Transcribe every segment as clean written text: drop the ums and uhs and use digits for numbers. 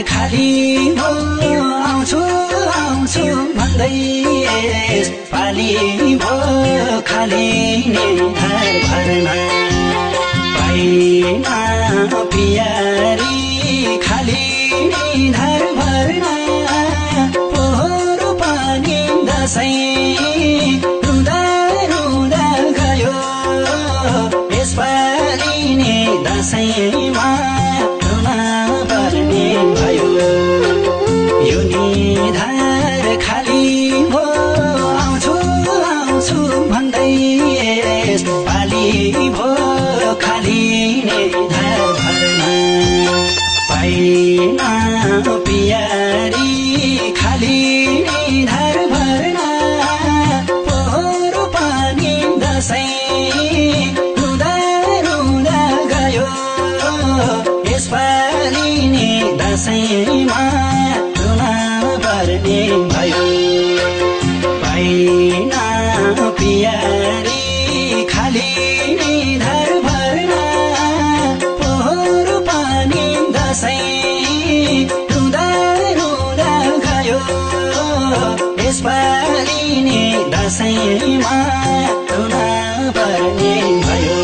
खाली भो आउँछु आउँछु भन्दै पाली भो खाली नि घर भर्न पाइन पियारी खाली नि घर भर्न पोहोरो पानी दसैँ रुँदा रुँदा गयो यसपालि नि दसैँमा रुन पर्ने भयो यो निधार खाली भो आउँछु आउँछु भन्दै पाली भो खाली निधार भर्न पाइन पियारी खाली निधार भर्न पोहोरो पानी दसैँ रुँदा रुँदा गयो यसपालि नि दसैँमा रुन पर्ने भयो पाइन पियारी खाली निधार भर्न पोहोरो पानी दसैँ रुँदा रुँदा गयो यसपालि नि दसैँमा रुन पर्ने भयो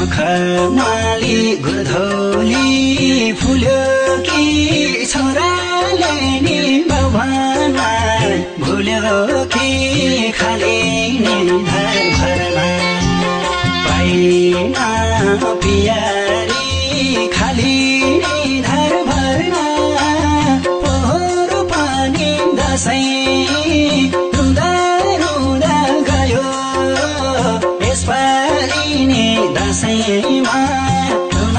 मखमली गुधौली फुल्यो कि छोराले नि बाबुआमा भुल्यो कि खाली निधार भर्न पाइन पियारी खाली निधार भर्न पोहोरो पानी दसैँ रुँदा रुँदा गयो यसपालि नि दसैँमा रुन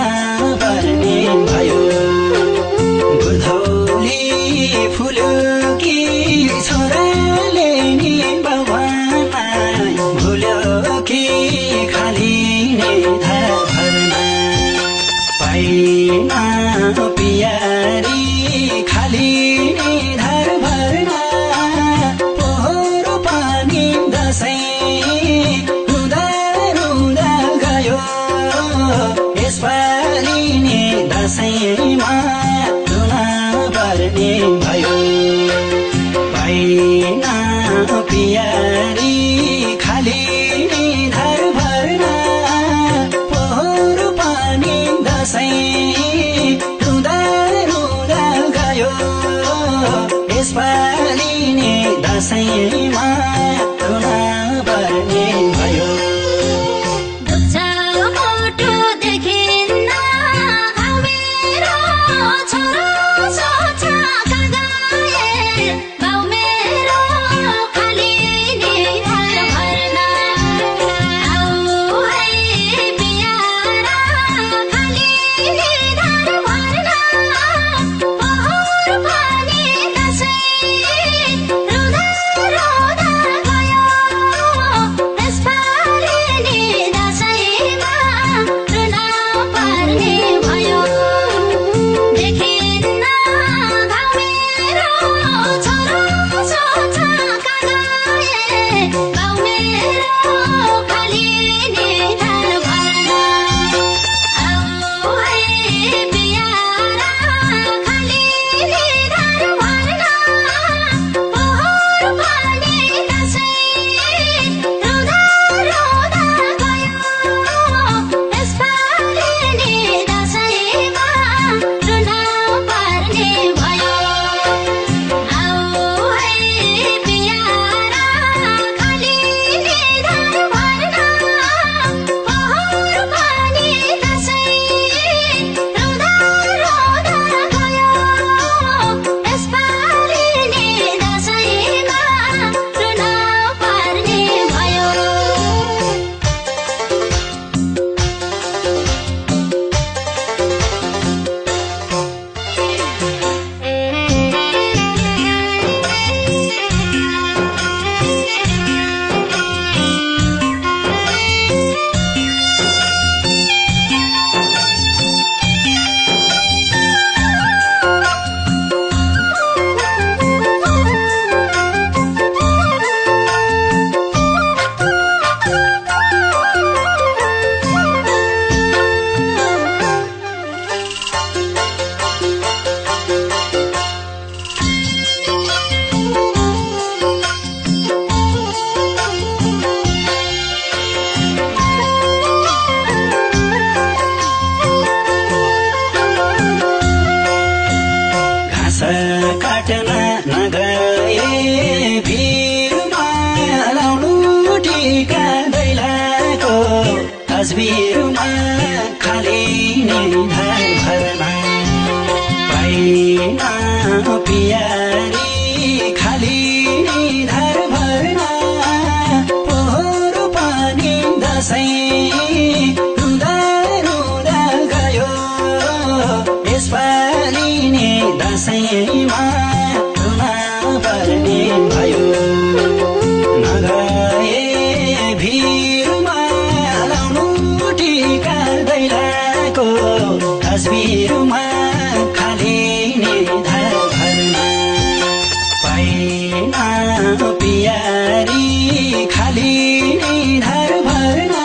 पर्ने भयो गुधौली फुल्यो कि छोराले नि बाबुआमा भुल्यो कि खाली निधार भर्न पाइन पियारी खाली निधार भर्न पोहोरो पानी दसैँ रुँदा रुँदा गयो यसपालि नि दसैँमा रुन पर्ने भयो पाइन पियारी खाली निधार यसपालि नि दशैंमा रुन पर्ने भयो काट्न नगए भिरमा लाउनु टीका दैलाको तस्बिरमा खाली निधार भरमा पाइन पियारी खाली निधार भरमा पोहोरो पानी दशैं रुँदा रुँदा गयो यसपालि नि दशैंमा रुन पर्ने भयो नगए भिरमा लाउनु टीका दैलाको तस्बिरमा खाली निधार भरमा पाइन पियारी खाली निधार भरमा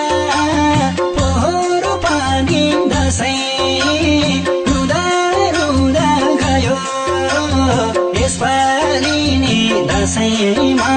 पोहोरो पानी दशैं यसपालि नि दशैंमा